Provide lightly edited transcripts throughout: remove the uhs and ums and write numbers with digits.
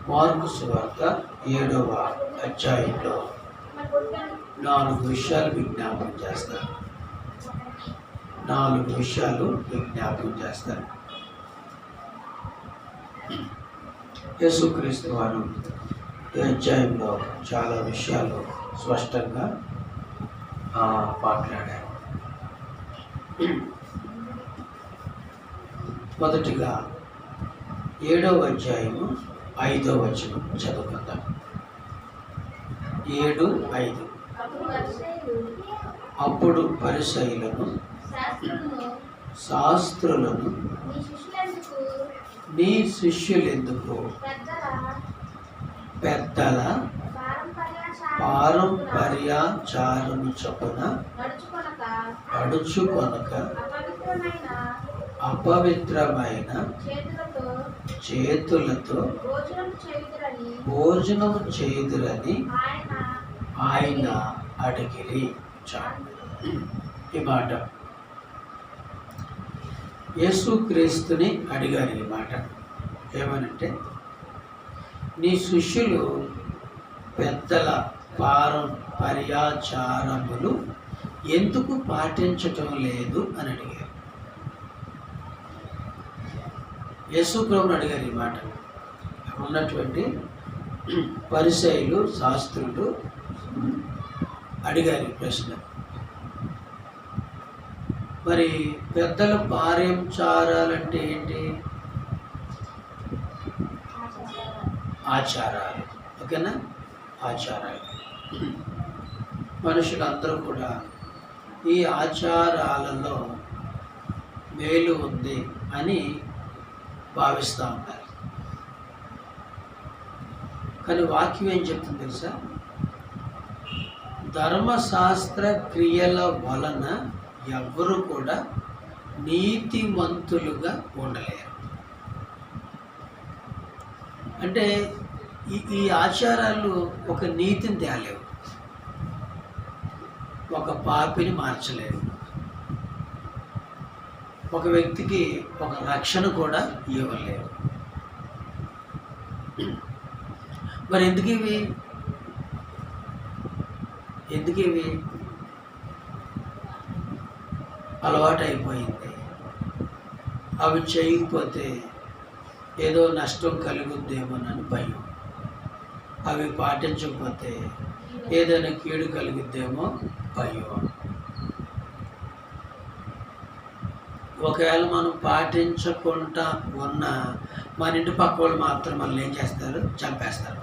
Mark సువార్త 7వ అధ్యాయంలో 4 విషయాలు విజ్ఞాపనం చేస్తాను. 4 విషయాలు విజ్ఞాపనం చేస్తాను. యేసుక్రీస్తు వారు ఈ అధ్యాయంలో చాలా విషయాలు స్పష్టంగా మాట్లాడారు. మొదటిగా 7వ అధ్యాయము 5వ వచనం చదువుకుందాం. 7:5 అప్పుడు పరిసయ్యులను శాస్త్రులను నీ శిష్యులెందుకు పెద్దల పారంపర్యాచారము చొప్పున నడుచుకొనక అపవిత్రమైన చేతులతో భోజనము చేయుదురని ఆయన అడిగిరి. ఈ మాట యేసుక్రీస్తుని అడిగారు. ఈ మాట ఏమనంటే, నీ శిష్యులు పెద్దల పారంపర్యాచారములు ఎందుకు పాటించటం లేదు అని అడిగారు. యేసు ప్రభువుని అడిగారు ఈ మాట. ఉన్నటువంటి పరిసయ్యులు శాస్త్రులు అడిగారు ఈ ప్రశ్న. మరి పెద్దల పారంపర్యాచారాలంటే ఏంటి? ఆచారాలు. ఓకేనా? ఆచారాలు. మనుషులందరూ కూడా ఈ ఆచారాలలో మేలు ఉంది అని భావిస్తూ ఉంటారు. కానీ వాక్యం ఏం చెప్తుంది తెలుసా? ధర్మశాస్త్ర క్రియల వలన ఎవ్వరూ కూడా నీతిమంతులుగా ఉండలేరు. అంటే ఈ ఆచారాలు ఒక నీతిని తేలేవు, ఒక పాపిని మార్చలేవు, ఒక వ్యక్తికి ఒక రక్షణ కూడా ఇవ్వలేవు. మరి ఎందుకు ఇవి అలవాటు అయిపోయింది. అవి చేయకపోతే ఏదో నష్టం కలుగుద్దేమోనని భయం. అవి పాటించకపోతే ఏదైనా కీడు కలుగుద్దేమో భయం. ఒకవేళ మనం పాటించకుండా ఉన్న మన ఇంటి పక్క వాళ్ళు మాత్రం మనల్ని ఏం చేస్తారు? చంపేస్తారు.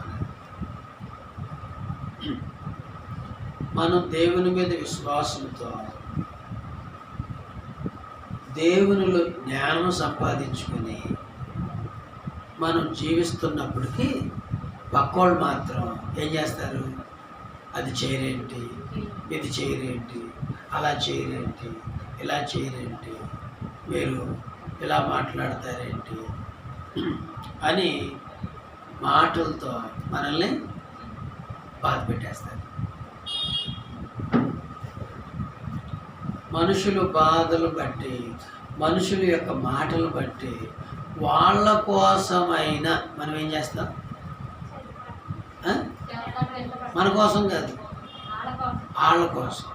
మనం దేవుని మీద విశ్వాసంతో దేవునిలో జ్ఞానం సంపాదించుకొని మనం జీవిస్తున్నప్పటికీ పక్కోళ్ళు మాత్రం ఏం చేస్తారు? అది చేయరేంటి, ఇది చేయరేంటి, అలా చేయరేంటి, ఇలా చేయరేంటి, మీరు ఇలా మాట్లాడతారేంటి అని మాటలతో మనల్ని బాధ పెట్టేస్తారు. మనుషుల బాధలు బట్టి, మనుషుల యొక్క మాటలు బట్టి వాళ్ళ కోసమైనా మనం ఏం చేస్తాం? మన కోసం కాదు, వాళ్ళ కోసం.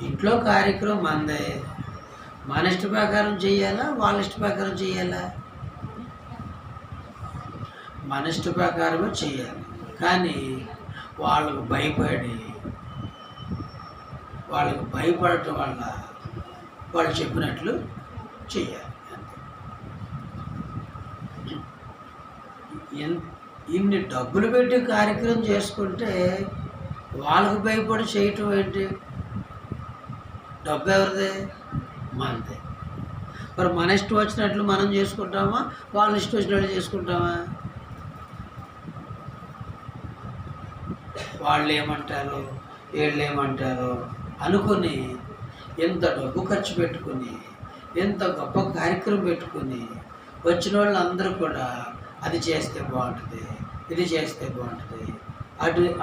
ఇంట్లో కార్యక్రమం మనదే, మన ఇష్ట ప్రకారం చేయాలా, వాళ్ళ ఇష్ట ప్రకారం చేయాలా? మన ఇష్ట ప్రకారమే చేయాలి. కానీ వాళ్ళకు భయపడటం వల్ల వాళ్ళు చెప్పినట్లు చేయాలి. ఇన్ని డబ్బులు పెట్టి కార్యక్రమం చేసుకుంటే వాళ్ళకు భయపడి చేయటం ఏంటి? డబ్బు ఎవరిదే? మనదే. మరి మన ఇష్టం వచ్చినట్లు మనం చేసుకుంటామా, వాళ్ళ ఇష్టం వచ్చినట్లు చేసుకుంటామా? వాళ్ళు ఏమంటారు, వీళ్ళు ఏమంటారు అనుకుని ఎంత డబ్బు ఖర్చు పెట్టుకుని, ఎంత గొప్ప కార్యక్రమం పెట్టుకుని వచ్చిన వాళ్ళందరూ కూడా అది చేస్తే బాగుంటుంది, ఇది చేస్తే బాగుంటుంది,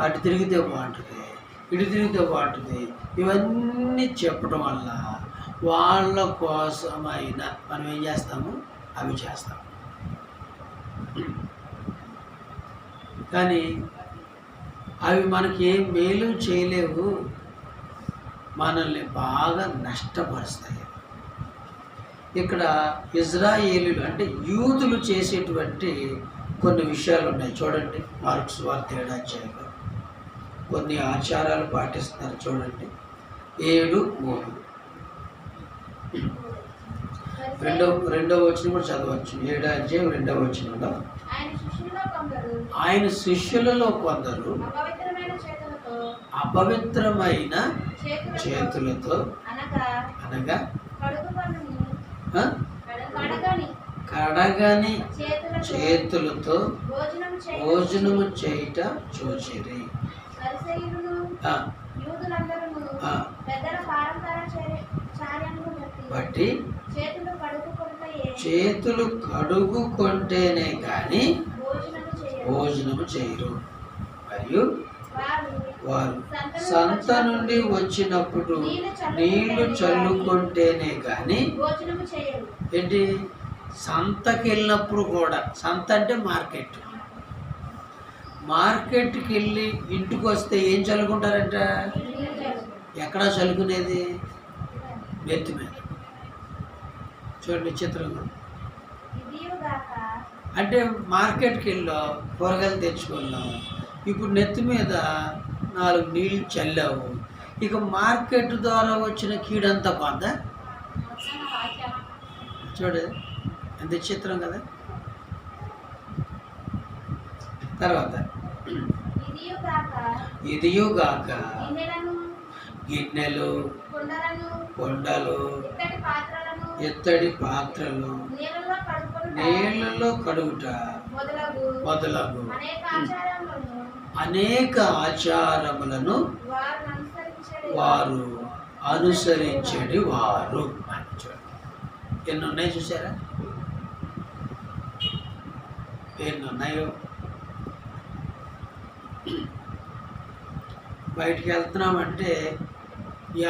అటు తిరిగితే బాగుంటుంది, ఇటు తిరిగితే బాగుంటుంది, ఇవన్నీ చెప్పడం వల్ల వాళ్ళ కోసమైనా మనం ఏం చేస్తాము? అవి చేస్తాము. కానీ అవి మనకి ఏం మేలు చేయలేవు, మనల్ని బాగా నష్టపరుస్తాయి. ఇక్కడ ఇజ్రాయేలీలు అంటే యూదులు చేసేటువంటి కొన్ని విషయాలు ఉన్నాయి చూడండి. మార్కు సువార్త 7వ అధ్యాయంలో కొన్ని ఆచారాలు పాటిస్తున్నారు చూడండి. 7:3 రెండవ వచనం కూడా చదవచ్చు. 7వ అధ్యాయం 2వ వచనంలో ఆయన శిష్యులలో కొందరు అపవిత్రమైన చేతులతో అనగా కడగని చేతులతో భోజనము చేయుట చూచిరి. బట్టి చేతులు కడుగుకుంటేనే కానీ భోజనము చేయరు. మరియు వారు సంత నుండి వచ్చినప్పుడు నీళ్లు చల్లుకుంటేనే కానీ ఏంటి, సంతకి వెళ్ళినప్పుడు కూడా, సంత అంటే మార్కెట్కి వెళ్ళి ఇంటికి వస్తే ఏం చల్లుకుంటారంట? ఎక్కడా చల్లుకునేది? నెత్తి మీద. చూడండి చిత్రంగా. అంటే మార్కెట్కి వెళ్ళాం, కూరగాయలు తెచ్చుకున్నాం, ఇప్పుడు నెత్తి మీద 4 నీళ్ళు చల్లావు, ఇక మార్కెట్ ద్వారా వచ్చిన కీడంతా పోద్దా? చూడు ఎంత చిత్రం కదా. తర్వాత ఇదియుగాక గిన్నెలు, కొండలు, ఎత్తడి పాత్రలు నీళ్ళలో కడుగుట మొదలగు అనేక ఆచారములను వారు అనుసరించేది వారు. ఎన్ని ఉన్నాయి చూసారా? ఎన్ని ఉన్నాయో. బయటికి వెళ్తున్నామంటే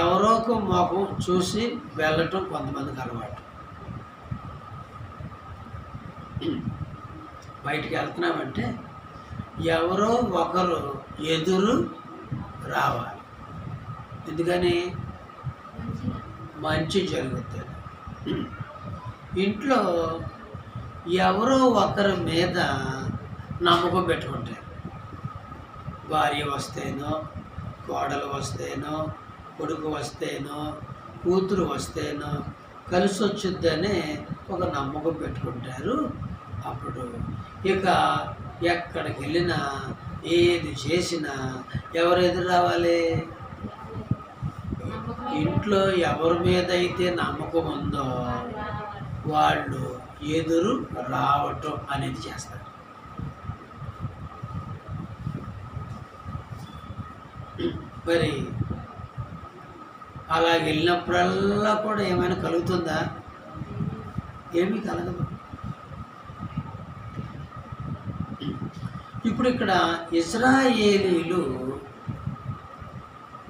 ఎవరో ఒక మొఖం చూసి వెళ్ళటం కొంతమందికి అలవాటు. బయటికి వెళ్తున్నామంటే ఎవరో ఒకరు ఎదురు రావాలి. ఎందుకని? మంచి జరుగుతుంది. ఇంట్లో ఎవరో ఒకరి మీద నమ్మకం పెట్టుకుంటారు. భార్య వస్తేనో, కోడలు వస్తేనో, కొడుకు వస్తేనో, కూతురు వస్తేనో కలిసి వచ్చుద్దని ఒక నమ్మకం పెట్టుకుంటారు. అప్పుడు ఇక ఎక్కడికి వెళ్ళినా ఏది చేసినా ఎవరు ఎదురు రావాలి? ఇంట్లో ఎవరి మీద అయితే నమ్మకం ఉందో వాళ్ళు ఎదురు రావటం అనేది చేస్తారు. మరి అలా వెళ్ళినప్పుడల్లా కూడా ఏమైనా కలుగుతుందా? ఏమీ కలగదు. ఇప్పుడు ఇక్కడ ఇశ్రాయేలీలు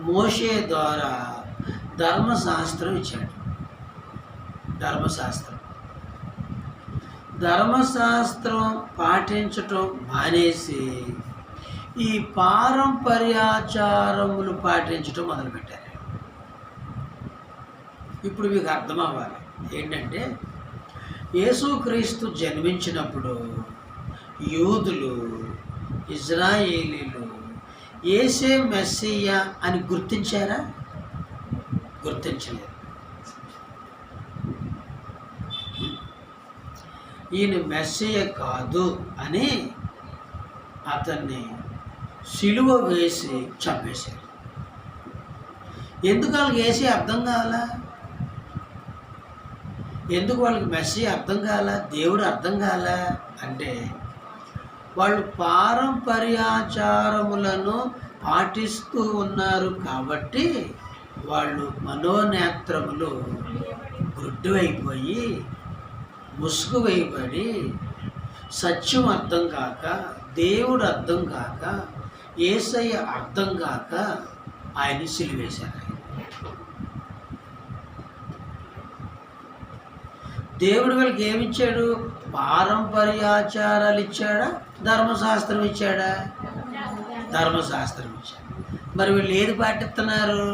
మోషే ద్వారా ధర్మశాస్త్రం ఇచ్చాడు. ధర్మశాస్త్రం పాటించటం మానేసి ఈ పారంపర్యాచారములు పాటించటం మొదలుపెట్టారు. ఇప్పుడు మీకు అర్థం అవ్వాలి ఏంటంటే, యేసుక్రీస్తు జన్మించినప్పుడు యూదులు, ఇజ్రాయేలీలు యేసే మెస్సియా అని గుర్తించారా? గుర్తించలేదు. ఈయన మెస్సియ కాదు అని అతన్ని సిలువ వేసి చంపేశారు. ఎందుకు వాళ్ళకి వేసి అర్థం కావాలా? ఎందుకు వాళ్ళకి మెస్సియ అర్థం కావాలా? దేవుడు అర్థం కావాలా? అంటే వాళ్ళు పారంపర్యాచారములను పాటిస్తూ ఉన్నారు కాబట్టి వాళ్ళు మనోనేత్రములు గుడ్డువైపోయి ముసుగు వేయబడి సత్యం అర్థం కాక, దేవుడు అర్థం కాక, యేసయ్య అర్థం కాక ఆయన్ని సిలువేశారు. దేవుడు వీళ్ళకి ఏమిచ్చాడు? పారంపర్యాచారాలు ఇచ్చాడా, ధర్మశాస్త్రం ఇచ్చాడా? ధర్మశాస్త్రం ఇచ్చాడు. మరి వీళ్ళు ఏది పాటిస్తున్నారు?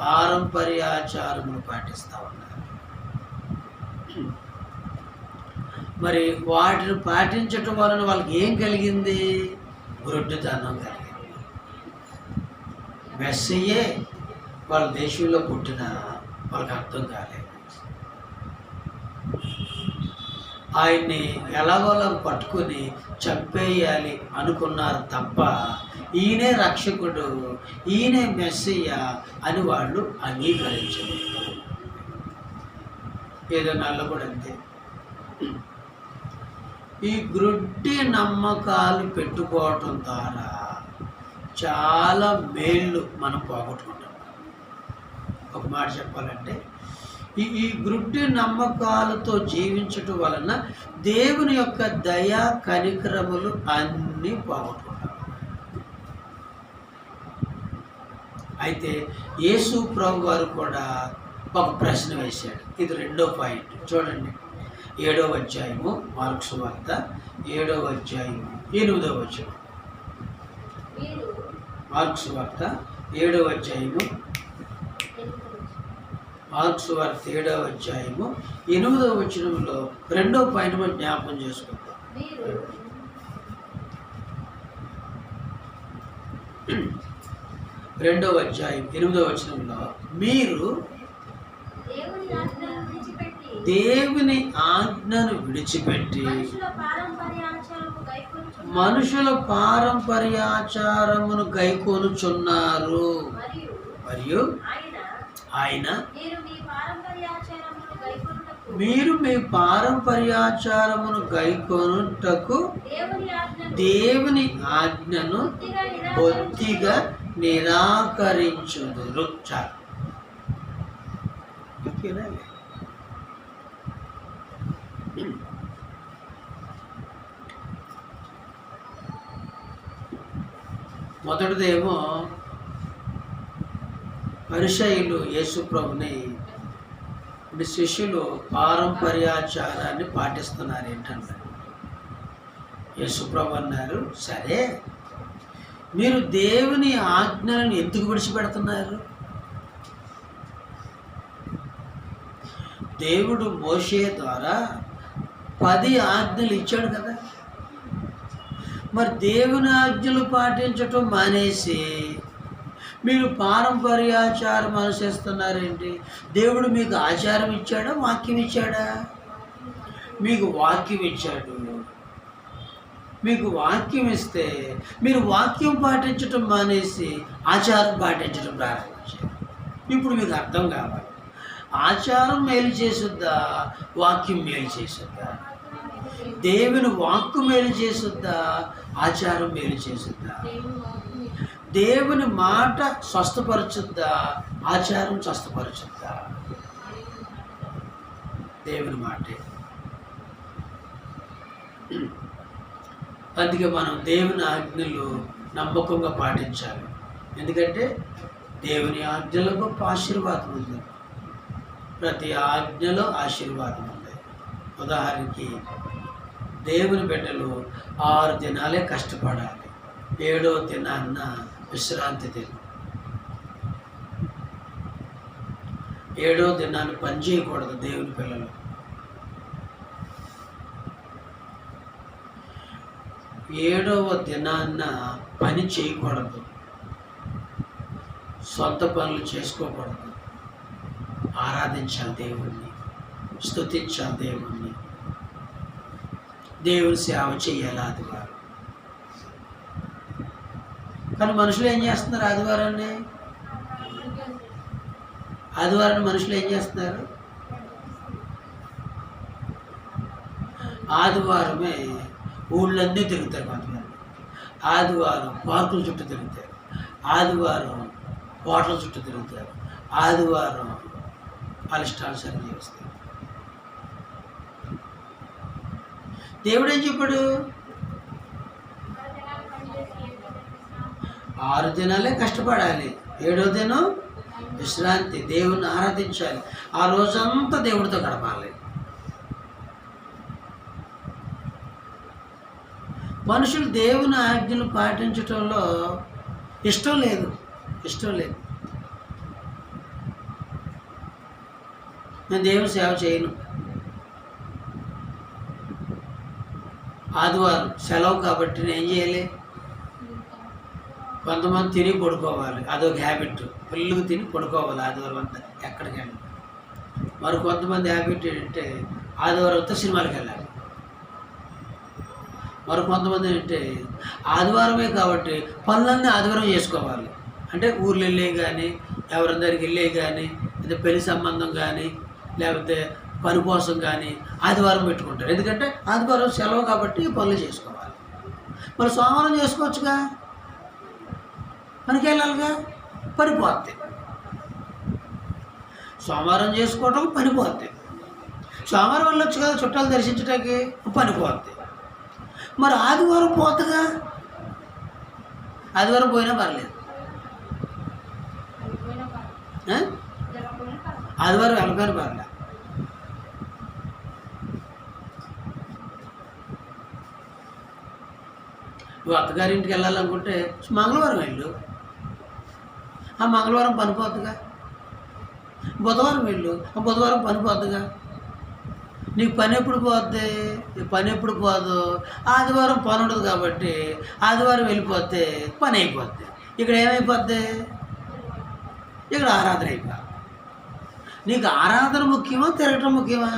పారంపర్యాచారములు పాటిస్తూ ఉన్నారు. మరి వాటిని పాటించటం వలన వాళ్ళకి ఏం కలిగింది? గ్రొడ్డుతనం కలిగింది. మెస్సయ్యే వాళ్ళ దేశంలో పుట్టిన వాళ్ళకి అర్థం కాలేదు. ఆయన్ని ఎలాగోలా పట్టుకొని చంపేయాలి అనుకున్నారు తప్ప ఈయనే రక్షకుడు, ఈయనే మెస్సయ్య అని వాళ్ళు అంగీకరించలేదు. ఏదో నల్లబడి అంతే. ఈ గ్రుడ్డి నమ్మకాలు పెట్టుకోవటం ద్వారా చాలా మేళ్ళు మనం పోగొట్టుకుంటాం. ఒక మాట చెప్పాలంటే ఈ గ్రుడ్డి నమ్మకాలతో జీవించటం వలన దేవుని యొక్క దయా కనికరములు అన్నీ పోగొట్టుకుంటాం. అయితే యేసు ప్రభు వారు కూడా ఒక ప్రశ్న వేశాడు. ఇది 2వ పాయింట్ చూడండి. 7వ అధ్యాయము మార్కు సువార్త 7వ అధ్యాయము 8వ వచనం. మార్కు సువార్త 7వ అధ్యాయము మార్కు సువార్త 7వ అధ్యాయము 8వ వచనంలో 2వ పాయింట్ మనం జ్ఞాపకం చేసుకుంటాం. 2వ అధ్యాయం 8వ వచనంలో మీరు దేవుని ఆజ్ఞను విడిచిపెట్టి మనుషుల పారంపర్యాచారమును గైకొనుచున్నారు. మరియు ఆయన మీరు మీ పారంపర్యాచారమును గైకొనుటకు దేవుని ఆజ్ఞను బొత్తిగా నిరాకరించుదురు. చాలు. మొదటిదేమో పరిసయ్యులు యేసు ప్రభుని శిష్యులు పారంపర్యాచారాన్ని పాటిస్తున్నారు ఏంటన్నారు. యేసు ప్రభు అన్నారు, సరే మీరు దేవుని ఆజ్ఞలను ఎందుకు విడిచిపెడుతున్నారు? దేవుడు మోషే ద్వారా 10 ఆజ్ఞలు ఇచ్చాడు కదా. మరి దేవుని ఆజ్ఞలు పాటించటం మానేసి మీరు పారంపర్యాచారం అనుసరిస్తున్నారేంటి? దేవుడు మీకు ఆచారం ఇచ్చాడా, వాక్యం ఇచ్చాడా? మీకు వాక్యం ఇచ్చాడు. మీకు వాక్యం ఇస్తే మీరు వాక్యం పాటించటం మానేసి ఆచారం పాటించడం ప్రారంభించారు. ఇప్పుడు మీకు అర్థం కావాలి, ఆచారం మేలు చేసుద్దా, వాక్యం మేలు చేసుద్దా? దేవుని వాక్కు మేలు చేసుద్దా, ఆచారం మేలు చేసుద్దా? దేవుని మాట స్వస్థపరచుద్దా, ఆచారం స్వస్థపరచుద్దా? దేవుని మాటే. అందుకే మనం దేవుని ఆజ్ఞలు నమ్మకంగా పాటించాలి. ఎందుకంటే దేవుని ఆజ్ఞలో గొప్ప ఆశీర్వాదం ఉంది. ప్రతి ఆజ్ఞలో ఆశీర్వాదం ఉంది. ఉదాహరణకి దేవుని బిడ్డలు 6 దినాలే కష్టపడాలి, 7వ దినాన్న విశ్రాంతి దినం. 7వ దినాన్ని పని చేయకూడదు దేవుని పిల్లలు. 7వ దినాన్న పని చేయకూడదు, సొంత పనులు చేసుకోకూడదు. ఆరాధించాలి దేవుణ్ణి, స్తుతించాలి దేవుణ్ణి, దేవుని సేవ చేయాలి ఆదివారం. కానీ మనుషులు ఏం చేస్తున్నారు? ఆదివారాన్ని మనుషులు ఏం చేస్తున్నారు? ఆదివారమే ఊళ్ళన్నీ తిరుగుతారు కొంతమంది. ఆదివారం పార్కుల చుట్టూ తిరుగుతారు, ఆదివారం హోటల్ చుట్టూ తిరుగుతారు, ఆదివారం వాళ్ళ ఇష్టానుసారం చేస్తారు. దేవుడు ఏం చెప్పాడు? 6 దినాలే కష్టపడాలి, 7వ దినం విశ్రాంతి, దేవుణ్ణి ఆరాధించాలి. ఆ రోజంతా దేవుడితో గడపాలి. మనుషులు దేవుని ఆజ్ఞలు పాటించటంలో ఇష్టం లేదు. నేను దేవుని సేవ చేయను, ఆదివారం సెలవు కాబట్టి నేను ఏం చేయాలి? కొంతమంది తిని పడుకోవాలి, అదొక హ్యాబిట్. ఫుల్గా తిని పడుకోవాలి ఆదివారం అంతా, ఎక్కడికి వెళ్ళాలి. మరి కొంతమంది హ్యాబిట్ ఏంటంటే ఆదివారం అంతా సినిమాలకు వెళ్ళాలి. మరి కొంతమంది ఏంటంటే ఆదివారమే కాబట్టి పనులన్నీ ఆదివారం చేసుకోవాలి. అంటే ఊర్లు వెళ్ళే కానీ, ఎవరందరికి వెళ్ళే కానీ, లేదా పెళ్లి సంబంధం కానీ, లేకపోతే పని కోసం కానీ ఆదివారం పెట్టుకుంటారు. ఎందుకంటే ఆదివారం సెలవు కాబట్టి పనులు చేసుకోవాలి. మరి సోమవారం చేసుకోవచ్చుగా, పనికి వెళ్ళాలిగా, పనిపోద్ది. సోమవారం చేసుకోవటం పనిపోద్ది. సోమవారం వెళ్ళొచ్చు కదా చుట్టాలు దర్శించడానికి, పనిపోద్ది. మరి ఆదివారం పోతుందిగా, ఆదివారం పోయినా పర్లేదు. ఆదివారం వెళ్ళకపోయినా పర్లేదు. నువ్వు అత్తగారింటికి వెళ్ళాలనుకుంటే మంగళవారం వెళ్ళు, ఆ మంగళవారం పనిపోద్దుగా. బుధవారం వెళ్ళు, ఆ బుధవారం పనిపోద్దుగా. నీకు పని ఎప్పుడు పోద్ది? పని ఎప్పుడు పోదు? ఆదివారం పని ఉండదు కాబట్టి ఆదివారం వెళ్ళిపోతే పని అయిపోద్ది. ఇక్కడ ఏమైపోద్ది? ఇక్కడ ఆరాధన అయిపోద్ది. నీకు ఆరాధన ముఖ్యమా, తిరగటం ముఖ్యమా?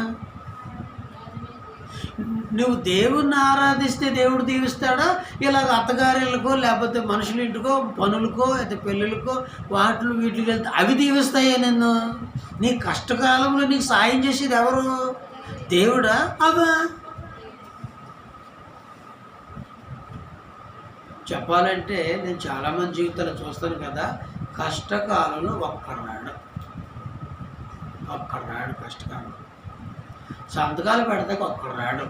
నువ్వు దేవుణ్ణి ఆరాధిస్తే దేవుడు దీవిస్తాడా? ఇలాగ అత్తగారిళ్ళకో లేకపోతే మనుషుల ఇంటికో పనులకో అయితే పెళ్ళిళ్ళకో వీటికి వెళ్తే అవి దీవిస్తాయా నిన్ను? నీ కష్టకాలంలో నీకు సాయం చేసేది ఎవరు? దేవుడా? అవా? చెప్పాలంటే నేను చాలామంది జీవితాలు చూస్తాను కదా, కష్టకాలంలో ఒక్కడు కష్టకాలం. సంతకాలు పెడతాక ఒక్కడు రాడు.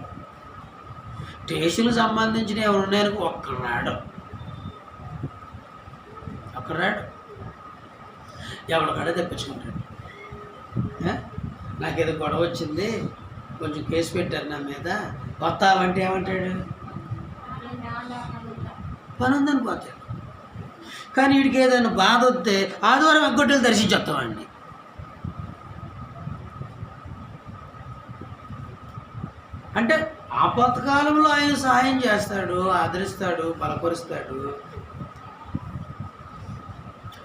టేషన్లు సంబంధించిన ఎవరు ఉన్నాయనుకో ఒక్కడు రాడు. ఎవరికడే తెప్పించుకుంటాడు. నాకేదో గొడవ వచ్చింది, కొంచెం కేసు పెట్టారు నా మీద, వస్తావంటే ఏమంటాడు? పని ఉందని పోతాడు. కానీ వీడికి ఏదైనా బాధ వస్తే ఆదివారం ఎగ్గొట్టేది దర్శించొస్తామండి. అంటే ఆపత్కాలంలో ఆయన సహాయం చేస్తాడు, ఆదరిస్తాడు, బలపరుస్తాడు.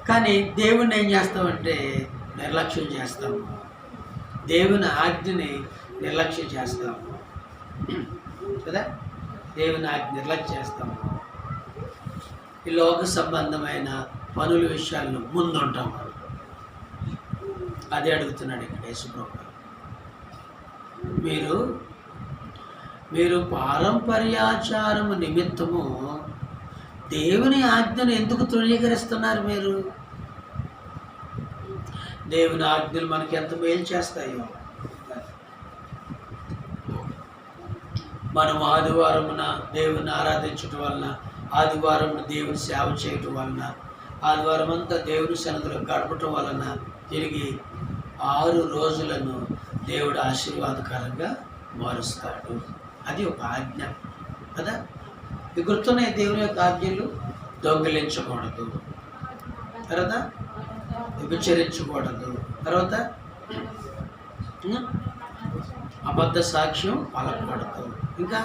కానీ దేవుణ్ణి ఏం చేస్తామంటే నిర్లక్ష్యం చేస్తాము. దేవుని ఆజ్ఞని నిర్లక్ష్యం చేస్తాము కదా, దేవుని ఆజ్ఞ నిర్లక్ష్యం చేస్తాము. ఈ లోక సంబంధమైన పనుల విషయాల్లో ముందుంటాము. అదే అడుగుతున్నాడు ఇక్కడ యేసుప్రభు. మీరు పారంపర్యాచారము నిమిత్తము దేవుని ఆజ్ఞను ఎందుకు తృణీకరిస్తున్నారు? మీరు దేవుని ఆజ్ఞలు మనకి ఎంత మేలు చేస్తాయో. మనం ఆదివారమున దేవుని ఆరాధించడం వలన, ఆదివారం దేవుని సేవ చేయటం వలన, ఆదివారం అంతా దేవుని సన్నిధిలో గడపటం వలన తిరిగి 6 రోజులను దేవుడు ఆశీర్వాదకరంగా మారుస్తాడు. అది ఒక ఆజ్ఞ కదా. గుర్తున్నాయి దేవుని యొక్క ఆజ్ఞలు. దొంగిలించకూడదు, తర్వాత వ్యభిచరించకూడదు, తర్వాత అబద్ధ సాక్ష్యం పలకూడదు, ఇంకా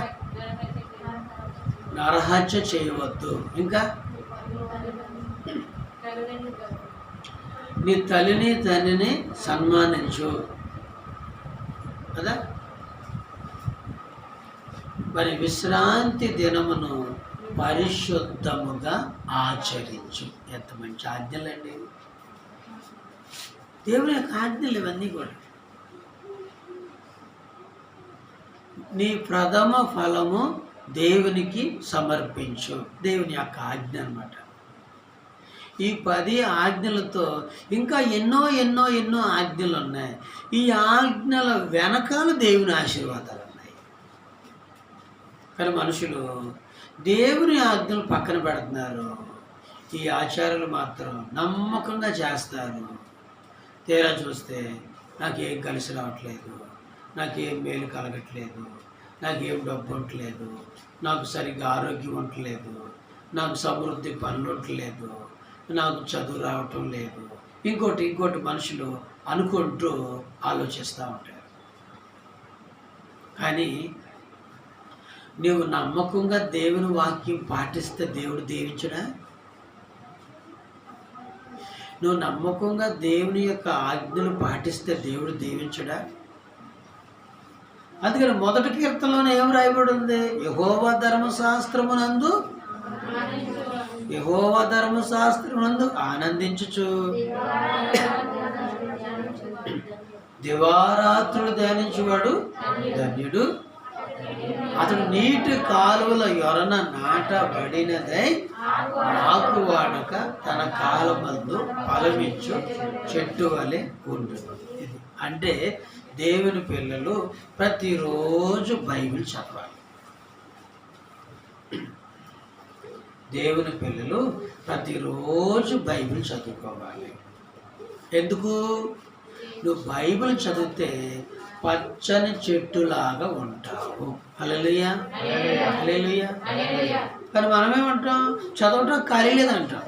నరహత్య చేయవద్దు, ఇంకా నీ తల్లిని తండ్రిని సన్మానించు కదా. మరి విశ్రాంతి దినమును పరిశుద్ధముగా ఆచరించు. ఎంత మంచి ఆజ్ఞలండి దేవుని యొక్క ఆజ్ఞలు ఇవన్నీ కూడా. నీ ప్రథమ ఫలము దేవునికి సమర్పించు, దేవుని యొక్క ఆజ్ఞ అన్నమాట. ఈ 10 ఆజ్ఞలతో ఇంకా ఎన్నో ఎన్నో ఎన్నో ఆజ్ఞలు ఉన్నాయి. ఈ ఆజ్ఞల వెనకాల దేవుని ఆశీర్వాదాలు ఉన్నాయి. కానీ మనుషులు దేవుని ఆజ్ఞలు పక్కన పెడుతున్నారు. ఈ ఆచారాలు మాత్రం నమ్మకంగా చేస్తారు. తీరా చూస్తే నాకేం కలిసి రావట్లేదు, నాకేం మేలు కలగట్లేదు, నాకేం డబ్బు ఉండట్లేదు, నాకు సరిగ్గా ఆరోగ్యం ఉండట్లేదు, నాకు సమృద్ధి పనులు ఉండట్లేదు, నాకు చదువు రావటం లేదు, ఇంకోటి మనుషులు అనుకుంటూ ఆలోచిస్తూ ఉంటారు. కానీ నువ్వు నమ్మకంగా దేవుని వాక్యం పాటిస్తే దేవుడు దీవించడా? నువ్వు నమ్మకంగా దేవుని యొక్క ఆజ్ఞలు పాటిస్తే దేవుడు దీవించడా? అందుకని మొదటి కీర్తనలోనే ఏం రాయబడి ఉంది? యెహోవా ధర్మశాస్త్రమునందు ఆనందించుచు దివారాత్రులు ధ్యానించువాడు ధన్యుడు, అతడు నీటి కాలువల యొరన నాటబడినదై ఆకు వాడక తన కాలమందు ఫలమిచ్చు చెట్టు వలె ఉండును. అంటే దేవుని పిల్లలు ప్రతిరోజు బైబిల్ చదవాలి. దేవుని పిల్లలు ప్రతిరోజు బైబిల్ చదువుకోవాలి. ఎందుకు? నువ్వు బైబిల్ చదివితే పచ్చని చెట్టులాగా ఉంటావు. హల్లెలూయా, హల్లెలూయా. కానీ మనమేమంటాం? చదవటం ఖాళీ లేదంటాం,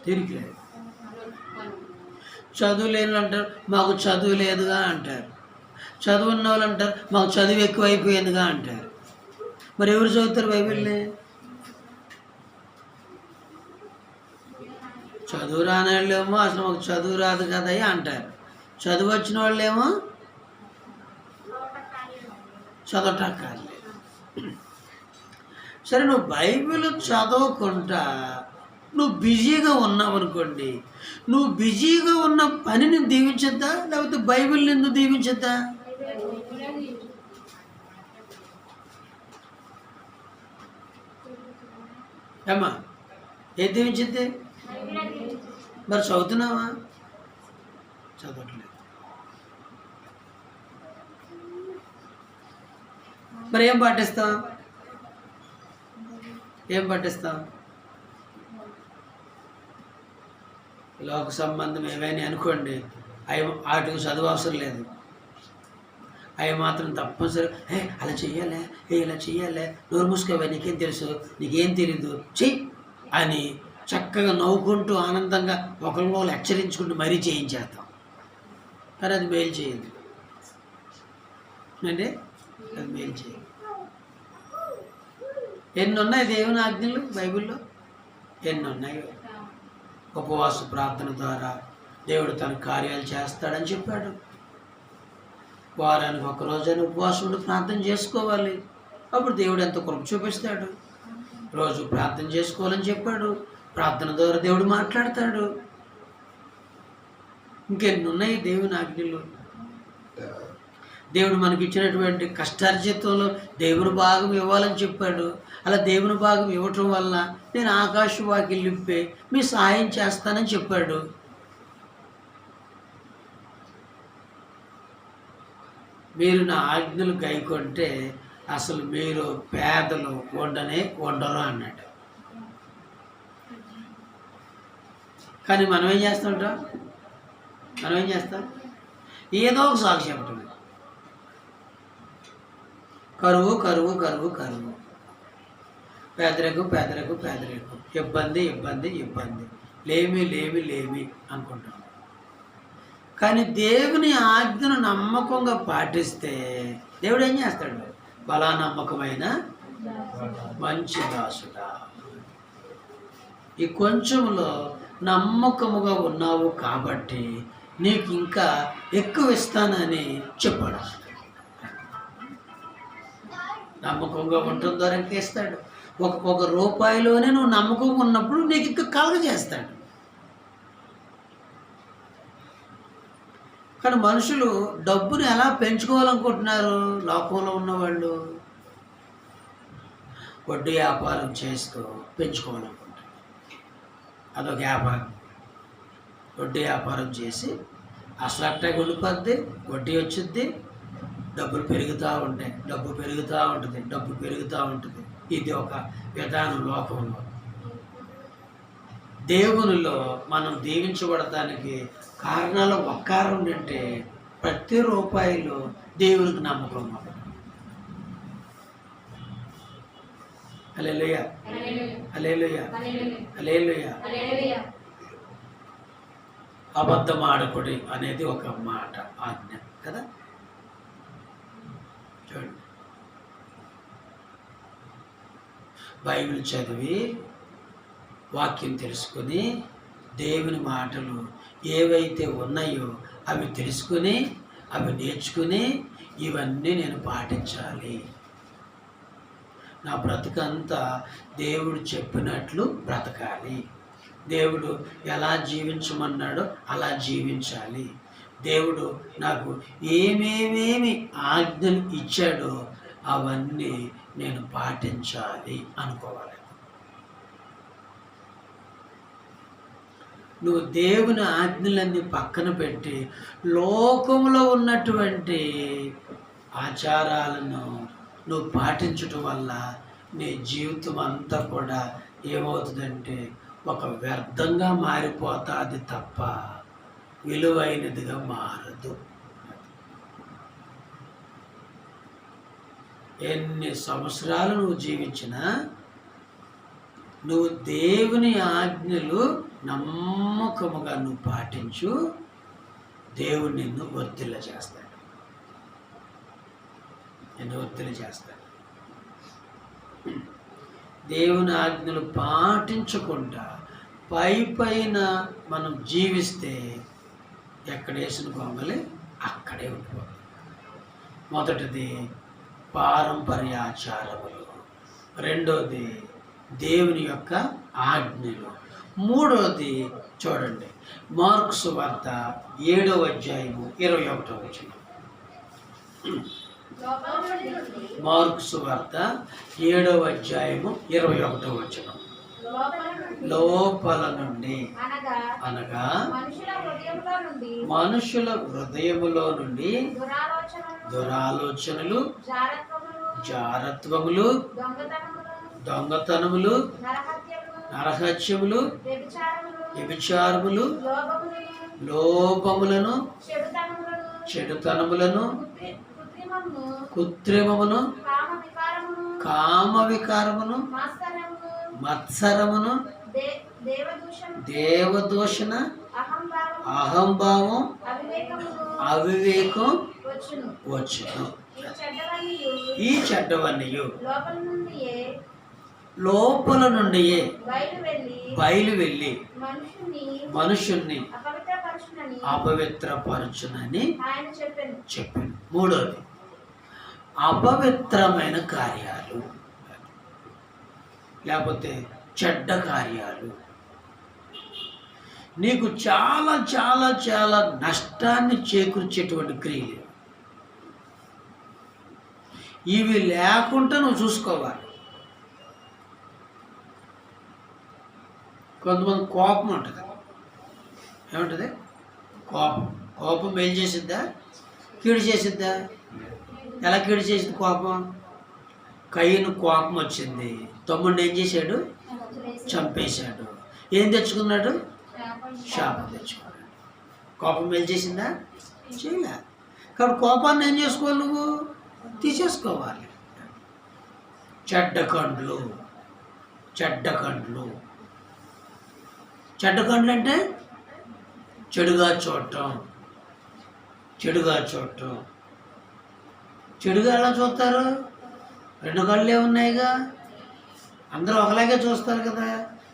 తిరిగి లేదు. చదువు లేని అంటారు, మాకు చదువు లేదుగా అంటారు. చదువు ఉన్న వాళ్ళు అంటారు, మాకు చదువు ఎక్కువైపోయిందిగా అంటారు. మరి ఎవరు చదువుతారు బైబిల్ని? చదువు రాని వాళ్ళేమో అసలు మాకు చదువు రాదు కదా అంటారు. చదువు వచ్చిన వాళ్ళేమో చదవటం కాదు. సరే, నువ్వు బైబిల్ చదవకుండా నువ్వు బిజీగా ఉన్నావు అనుకోండి, నువ్వు బిజీగా ఉన్న పనిని దీవించద్దా, లేకపోతే బైబిల్ని ఎందుకు దీవించద్దా? ఏమ్మా, ఏది దీవించిద్ది? మరి చదువుతున్నావా? చదవట్లేదు. మరి ఏం పాటిస్తాం? లోక సంబంధం ఏమైనా అనుకోండి, వాటికి చదువు అవసరం లేదు. అవి మాత్రం తప్పనిసరి అలా చెయ్యాలే, ఇలా చెయ్యాలే, నోరు మూసుకోవా, నీకేం తెలుసు, నీకేం తెలీదు, చెయ్యి అని చక్కగా నవ్వుకుంటూ ఆనందంగా ఒకరిని హెచ్చరించుకుంటూ మరీ చేయించేస్తాం. కానీ అది మేలు చేయదు అంటే, అది మేలు చేయదు. ఎన్ని ఉన్నాయి దేవుని ఆజ్ఞలు బైబిల్లో? ఎన్ని ఉన్నాయో. ఉపవాస ప్రార్థన ద్వారా దేవుడు తన కార్యాలు చేస్తాడని చెప్పాడు. వారానికి ఒక రోజైనా ఉపవాసం ఉండి ప్రార్థన చేసుకోవాలి, అప్పుడు దేవుడు ఎంత కృప చూపిస్తాడు. రోజు ప్రార్థన చేసుకోవాలని చెప్పాడు. ప్రార్థన ద్వారా దేవుడు మాట్లాడతాడు. ఇంకెన్ని ఉన్నాయి దేవుని ఆజ్ఞలు. దేవుడు మనకి ఇచ్చినటువంటి కష్టార్జితంలో దేవుని భాగం ఇవ్వాలని చెప్పాడు. అలా దేవుని భాగం ఇవ్వటం వలన నేను ఆకాశ వాకిలి విప్పి మీ సహాయం చేస్తానని చెప్పాడు. మీరు నా ఆజ్ఞలు గైకొంటే అసలు మీరు పేదలు ఉండరు అన్నాడు. కానీ మనం ఏం చేస్తాం? ఏదో ఒక సాగు చెప్పటం. కరువు కరువు కరువు కరువు, పేదరికం పేదరికం పేదరికం, ఇబ్బంది ఇబ్బంది ఇబ్బంది, లేమి లేమి లేమి అనుకుంటాం. కానీ దేవుని ఆజ్ఞను నమ్మకంగా పాటిస్తే దేవుడు ఏం చేస్తాడు? బలా నమ్మకమైన మంచి దాసుడా, ఈ కొంచెంలో నమ్మకముగా ఉన్నావు కాబట్టి నీకు ఇంకా ఎక్కువ ఇస్తానని చెప్పాడు. నమ్మకంగా ఉండటం ద్వారా ఇంకా ఇస్తాడు. ఒక రూపాయిలోనే నువ్వు నమ్మకంగా ఉన్నప్పుడు నీకు ఇంకా కలగజేస్తాడు. కానీ మనుషులు డబ్బును ఎలా పెంచుకోవాలనుకుంటున్నారు? లోకంలో ఉన్నవాళ్ళు వడ్డీ వ్యాపారం చేస్తూ పెంచుకోవాలనుకుంటారు. అదొక వ్యాపారం. వడ్డీ వ్యాపారం చేసి అసలు అట్టాగే ఉండిపోద్ది, వడ్డీ వచ్చిద్ది, డబ్బులు పెరుగుతూ ఉంటాయి, డబ్బు పెరుగుతూ ఉంటుంది. ఇది ఒక విధానం లోకంలో. దేవునిలో మనం దీవించబడటానికి కారణాలు ఒక కారణం ఏంటంటే ప్రతి రూపాయిలో దేవునికి నమ్మకం. హల్లెలూయా, హల్లెలూయా, హల్లెలూయా. అబద్ధం ఆడకూడదు అనేది ఒక మాట, ఆజ్ఞ కదా. చూడండి, బైబిల్ చదివి వాక్యం తెలుసుకొని దేవుని మాటలు ఏవైతే ఉన్నాయో అవి తెలుసుకొని అవి నేర్చుకుని ఇవన్నీ నేను పాటించాలి. నా బ్రతుకంతా దేవుడు చెప్పినట్లు బ్రతకాలి. దేవుడు ఎలా జీవించమన్నాడో అలా జీవించాలి. దేవుడు నాకు ఏమేమేమి ఆజ్ఞలు ఇచ్చాడో అవన్నీ నేను పాటించాలి అనుకోవాలి. నువ్వు దేవుని ఆజ్ఞలన్నీ పక్కన పెట్టి లోకంలో ఉన్నటువంటి ఆచారాలను నువ్వు పాటించటం వల్ల నీ జీవితం అంతా కూడా ఏమవుతుందంటే ఒక వ్యర్థంగా మారిపోతుంది తప్ప విలువైనదిగా మారదు. ఎన్ని సంవత్సరాలు నువ్వు జీవించినా నువ్వు దేవుని ఆజ్ఞలు నమ్మకముగా నువ్వు పాటించు, దేవుడు నిన్ను వర్ధిల్ల చేస్తాడు. నిన్ను వర్ధిల్ల చేస్తాడు. దేవుని ఆజ్ఞలు పాటించకుండా పైన మనం జీవిస్తే ఎక్కడ వేసిన గొంగలి అక్కడే ఉండిపోతుంది. మొదటిది పారంపర్యాచారములు, రెండోది దేవుని యొక్క ఆజ్ఞలు, మూడోది చూడండి మార్కు సువార్త 7వ అధ్యాయము 21వ వచనం. మార్కు సువార్త 7వ అధ్యాయము 21వ వచనం. లోపల నుండి అనగా మనుషుల హృదయములో నుండి దురాలోచనలు, జారత్వములు, దొంగతనములు, నరహత్యములు, వ్యభిచారములు, లోపములను, చెడుతనములను, కృత్రిమమును, కామ వికారమును, మత్సరమును, దేవదూషణ, అహంభావం, అవివేకం వచ్చును. ఈ చెడ్డవన్నీయు లోపల నుండి బయలు వెళ్ళి మనుషుణ్ణి అపవిత్రపరచునని చెప్పాను. మూడోది అపవిత్రమైన కార్యాలు, లేకపోతే చెడ్డ కార్యాలు నీకు చాలా చాలా చాలా నష్టాన్ని చేకూర్చేటువంటి క్రియలు. ఇవి లేకుండా నువ్వు చూసుకోవాలి. కొంతమంది కోపం ఉంటుంది. ఏముంటుంది? కోపం. కోపం మేలు చేసిద్దా, కీడు చేసిద్దా? ఎలా కీడు చేసింది కోపం? కయ్యను కోపం వచ్చింది, తమ్ముడిని ఏం చేశాడు? చంపేశాడు. ఏం తెచ్చుకున్నాడు? శాపం తెచ్చుకున్నాడు. కోపం మేలు చేసిందా? చేయలే. కాబట్టి కోపాన్ని ఏం చేసుకోవాలి? నువ్వు తీసేసుకోవాలి. చెడ్డ కండ్లు, చెడ్డ కండ్లు. చెడ్డ కండ్లు అంటే చెడుగా చూడటం, చెడుగా చూడటం. చెడుగా ఎలా చూస్తారు? రెండు కళ్ళే ఉన్నాయిగా, అందరూ ఒకలాగే చూస్తారు కదా.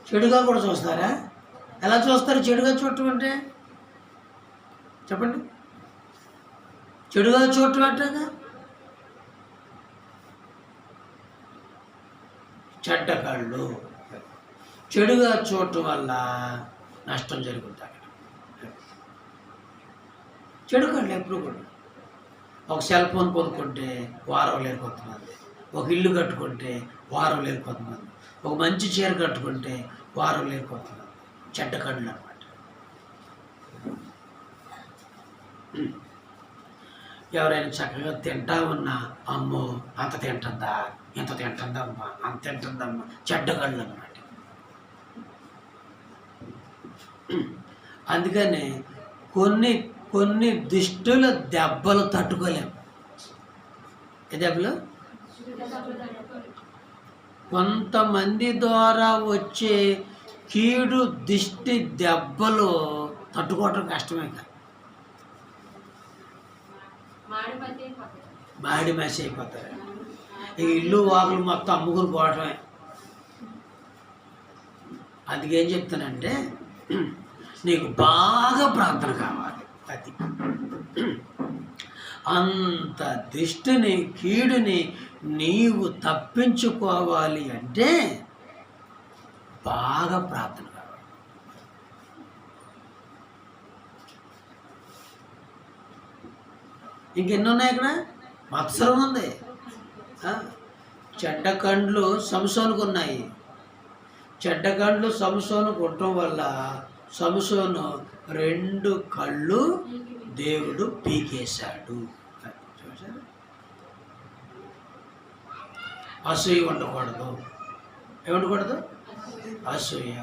చెడుగా కూడా చూస్తారా? ఎలా చూస్తారు చెడుగా చూడటం అంటే? చెప్పండి. చెడుగా చూడటం అంటేగా చెడ్డ కళ్ళు. చెడుగా చూడటం వల్ల నష్టం జరుగుతుంది. చెడు కళ్ళు ఎప్పుడు కూడా ఒక సెల్ ఫోన్ కొనుక్కుంటే వారం లేరు కొంతమంది, ఒక ఇల్లు కట్టుకుంటే వారం లేరు కొంతమంది, ఒక మంచి చీర కట్టుకుంటే వారం లేరు కొంతమంది. చెడ్డ కళ్ళు అన్నమాట. ఎవరైనా చక్కగా తింటా ఉన్నా అమ్మో అంత తింటుందా, ఇంత తింటుందమ్మా, అంత తింటుందమ్మా. చెడ్డ కళ్ళు అన్నమాట. అందుకని కొన్ని కొన్ని దుష్టుల దెబ్బలు తట్టుకోలేము. ఏ దెబ్బలు? కొంతమంది ద్వారా వచ్చే కీడు దిష్టి దెబ్బలు తట్టుకోవటం కష్టమే. మాడి మేసి అయిపోతారు. ఈ ఇల్లు వాకులు మొత్తం అమ్ముకుని పోవటమే. అందుకేం చెప్తానంటే, నీకు బాగా ప్రార్థన కావాలి. అది అంత దిష్టిని కీడుని నీవు తప్పించుకోవాలి అంటే బాగా ప్రార్థన కావాలి. ఇంకెన్ని ఉన్నాయి ఇక్కడ? మత్సరం ఉంది. చెడ్డ కండ్లు సంసోనుకు ఉన్నాయి. చెడ్డ కండ్లు సంసోనుకు ఉండటం వల్ల సంసోను 2 కళ్ళు దేవుడు పీకేశాడు. అసూయ ఉండకూడదు. ఏముండకూడదు? అసూయ.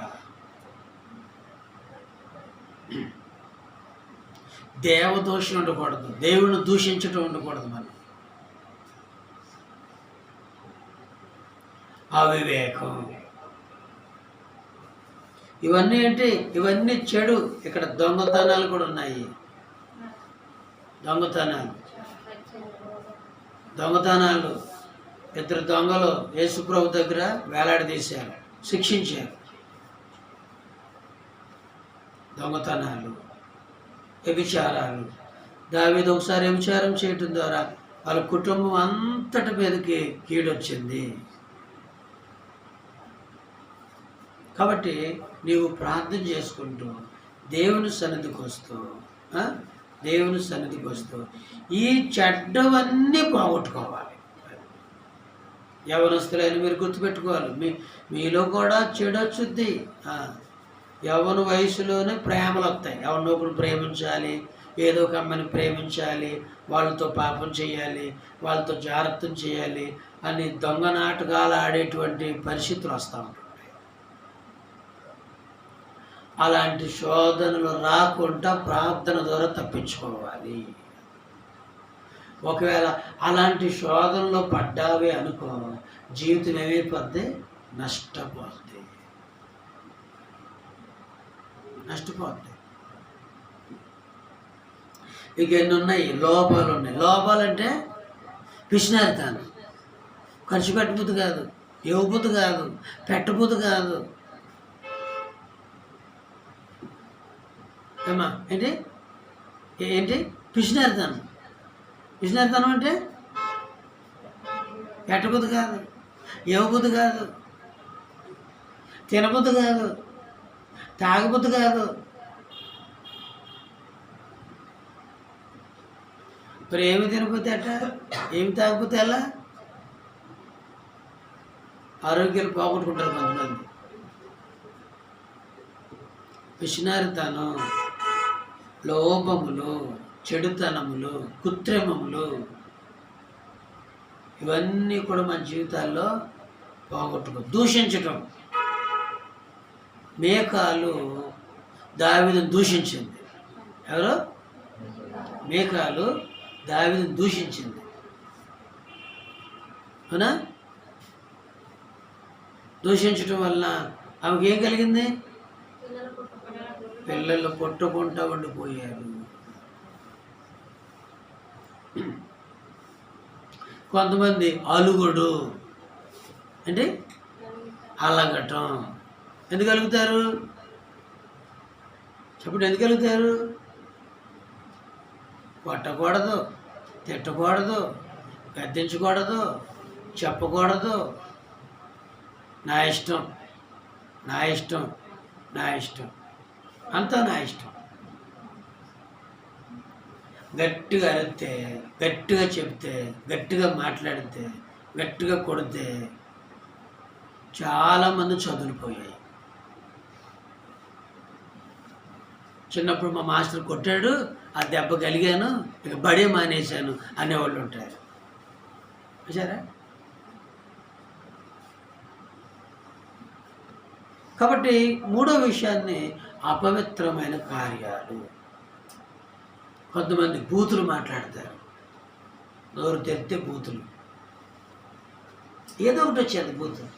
దేవదోషం ఉండకూడదు. దేవుని దూషించడం ఉండకూడదు. మనం అవివేకం, ఇవన్నీ ఏంటి? ఇవన్నీ చెడు. ఇక్కడ దొంగతనాలు కూడా ఉన్నాయి. దొంగతనాలు 2 దొంగలు యేసుప్రభు దగ్గర వేలాడదీశారు, శిక్షించారు. దొంగతనాలు, వ్యభిచారాలు. దావీదు ఒకసారి వ్యభిచారం చేయటం ద్వారా వాళ్ళ కుటుంబం అంతటి మీదకి కీడొచ్చింది. కాబట్టి నీవు ప్రార్థన చేసుకుంటూ దేవుని సన్నిధికి వస్తూ ఈ చెడ్డవన్నీ పోగొట్టుకోవాలి. యవనస్తులైన మీరు గుర్తుపెట్టుకోవాలి, మీలో కూడా చెడు వచ్చుద్ది. యవన వయసులోనే ప్రేమలు వస్తాయి. ఎవరినొకరు ప్రేమించాలి, ఏదో ఒక అమ్మని ప్రేమించాలి, వాళ్ళతో పాపం చేయాలి, వాళ్ళతో జాగ్రత్తం చేయాలి అని దొంగ నాటకాలు ఆడేటువంటి పరిస్థితులు వస్తూ ఉంటాయి. అలాంటి శోధనలు రాకుండా ప్రార్థన ద్వారా తప్పించుకోవాలి. ఒకవేళ అలాంటి శోధనలో పడ్డావే అనుకో, జీవితం ఏమైపోద్ది? నష్టపోద్ది. ఇక ఎన్ని ఉన్నాయి? లోపాలు ఉన్నాయి. లోపాలంటే పిసినారితనం. ఖర్చు పెట్టబుద్ధి కాదు, ఇవ్వబుద్ధి కాదు, పెట్టబుద్ధి కాదు. ఏమా ఏంటి పిసినారితనం అంటే పెట్టబుద్ధి కాదు, ఇవ్వబుద్ధి కాదు, తినబుద్ధి కాదు, తాగబుద్ధి కాదు. మరి ఏమి తినకపోతే అట్ట, ఏమి తాగకపోతే ఎలా? ఆరోగ్యాలు పోగొట్టుకుంటారు కొంతమంది. పిసినారితనం, లోపములు, చెడుతనములు, కృత్రిమములు, ఇవన్నీ కూడా మన జీవితాల్లో పోగొట్టుకో. దూషించటం. మేకాలు దావీదును దూషించింది. ఎవరు? మేకాలు దావీదును దూషించింది. అవునా? దూషించటం వల్ల ఆమెకి ఏం కలిగింది? పిల్లలు కొట్టుకుంటూ ఉండిపోయారు. కొంతమంది అలుగుడు అంటే అలగటం. ఎందుకు అలుగుతారు? చెప్పండి, ఎందుకు అలుగుతారు? కొట్టకూడదు, తిట్టకూడదు, గద్దించకూడదు, చెప్పకూడదు. నా ఇష్టం, నా ఇష్టం, నా ఇష్టం, అంతా నా ఇష్టం. గట్టిగా అరిస్తే, గట్టిగా చెప్తే, గట్టిగా మాట్లాడితే, గట్టిగా కొడితే చాలామంది చదువులు పోయాయి. చిన్నప్పుడు మా మాస్టర్ కొట్టాడు, ఆ దెబ్బ కలిగాను, ఇక బడే మానేశాను అనేవాళ్ళు ఉంటారు. చూసారా? కాబట్టి 3వ విషయాన్ని అపవిత్రమైన కార్యాలు. కొంతమంది బూతులు మాట్లాడతారు, నోరు తెరిస్తే బూతులు, ఏదో ఒకటి వచ్చేది బూతులు,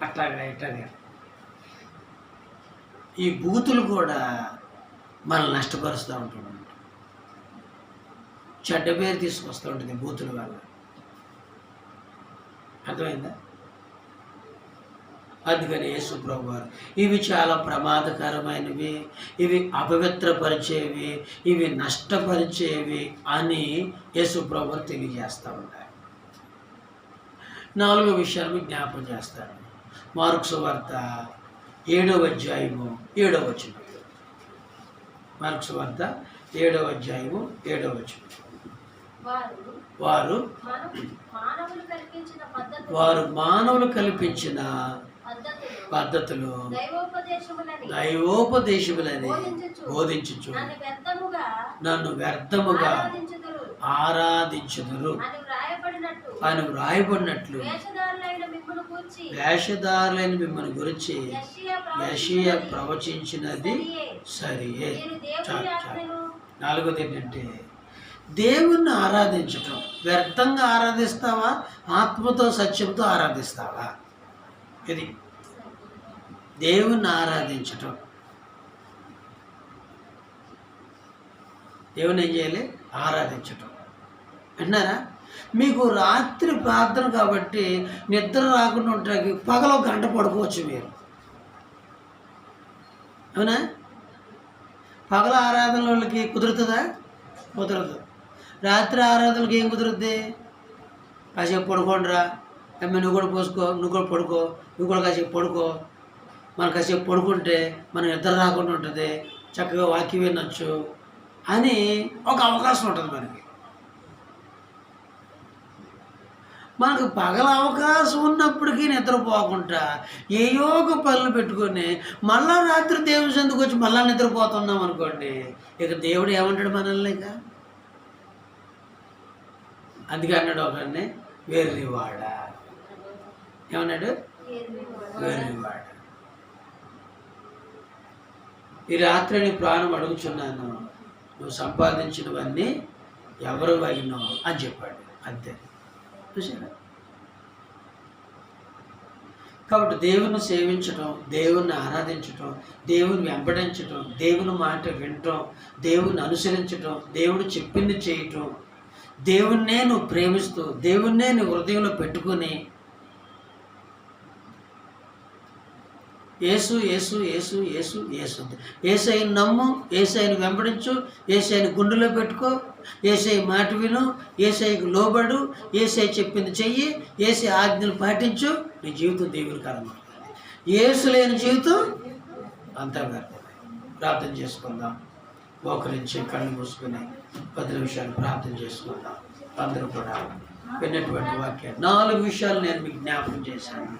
అట్లాగా ఇట్లాగా. ఈ బూతులు కూడా మనల్ని నష్టపరుస్తూ ఉంటుంది, చెడ్డ పేరు తీసుకొస్తూ ఉంటుంది బూతుల వల్ల. అర్థమైందా? అందుకని యేసు ప్రభు వారు ఇవి చాలా ప్రమాదకరమైనవి, ఇవి అపవిత్రపరిచేవి, ఇవి నష్టపరిచేవి అని యేసు ప్రభు వారు తెలియజేస్తూ ఉంటారు. 4వ విషయాన్ని జ్ఞాపకం చేస్తారు. మార్కు సువార్త 7వ అధ్యాయము 7వ వచనం. మార్కు సువార్త 7వ అధ్యాయము 7వ వచనం. వారు మానవులు కల్పించిన పద్ధతులు దైవోపదేశములని బోధించుచు నన్ను వ్యర్థముగా ఆరాధించుదురు అని వ్రాయబడినట్లు వేషధారులైన మిమ్మల్ని గురించి యెషయా ప్రవచించినది సరియే. 4వది ఏంటంటే దేవుణ్ణి ఆరాధించటం. వ్యర్థంగా ఆరాధిస్తావా, ఆత్మతో సత్యంతో ఆరాధిస్తావా? ఇది దేవుణ్ణి ఆరాధించటం. దేవుని ఏం చేయాలి? ఆరాధించటం. అంటున్నారా? మీకు రాత్రి ప్రార్థన కాబట్టి నిద్ర రాకుండా ఉంటాకి పగలో గంట పడుకోవచ్చు మీరు, అవునా? పగల ఆరాధన వాళ్ళకి కుదురుతుందా? కుదరదు. రాత్రి ఆరాధనకి ఏం కుదురుద్ది? కాసేపు పడుకోండిరా, అమ్మ నువ్వు కూడా పోసుకో, నువ్వు కూడా పడుకో, నువ్వు కూడా కాసేపు పడుకో. మనం కాసేపు పడుకుంటే మనం నిద్ర రాకుండా ఉంటుంది, చక్కగా వాక్యం వినొచ్చు అని ఒక అవకాశం ఉంటుంది మనకి. మనకు పగల అవకాశం ఉన్నప్పటికీ నిద్రపోకుండా ఏయో ఒక పనులు పెట్టుకొని మళ్ళా రాత్రి దేవుని సందుకు వచ్చి మళ్ళా నిద్రపోతున్నాం అనుకోండి, ఇక దేవుడు ఏమంటాడు మనల్ని? ఇక అందుకే అన్నాడు ఒకరిని, వెర్రివాడ. ఏమన్నాడు? వెర్రివాడ. ఈ రాత్రి నీ ప్రాణం అడుగుచున్నాను, నువ్వు సంపాదించినవన్నీ ఎవరు అయినావు అని చెప్పాడు. అంతే, చూసారా? కాబట్టి దేవుని సేవించటం, దేవుణ్ణి ఆరాధించటం, దేవుని వెంబడించటం, దేవుని మాట వినటం, దేవుని అనుసరించటం, దేవుడు చెప్పింది చేయటం, దేవుణ్ణే నువ్వు ప్రేమిస్తూ దేవుణ్ణే నీ హృదయంలో పెట్టుకుని యేసు యేసు యేసు యేసు యేసు యేసయ్యను నమ్ము, యేసయ్యను వెంబడించు, యేసయ్యను గుండెలో పెట్టుకో, యేసయ్య మాట విను, యేసయ్యకు లోబడు, యేసయ్య చెప్పింది చెయ్యి, యేసయ్య ఆజ్ఞలు పాటించు, నీ జీవితం దేవునికరంగా. యేసు లేని జీవితం అంతా వ్యర్థమే. ప్రార్థన చేసుకుందాం. మోకరించి కళ్ళు మూసుకుని 10 నిమిషాలు ప్రార్థన చేసుకుందాం. అందరూ కూడా విన్నటువంటి వాక్యాలు 4 విషయాలు నేను మీకు జ్ఞాపకం చేశాను.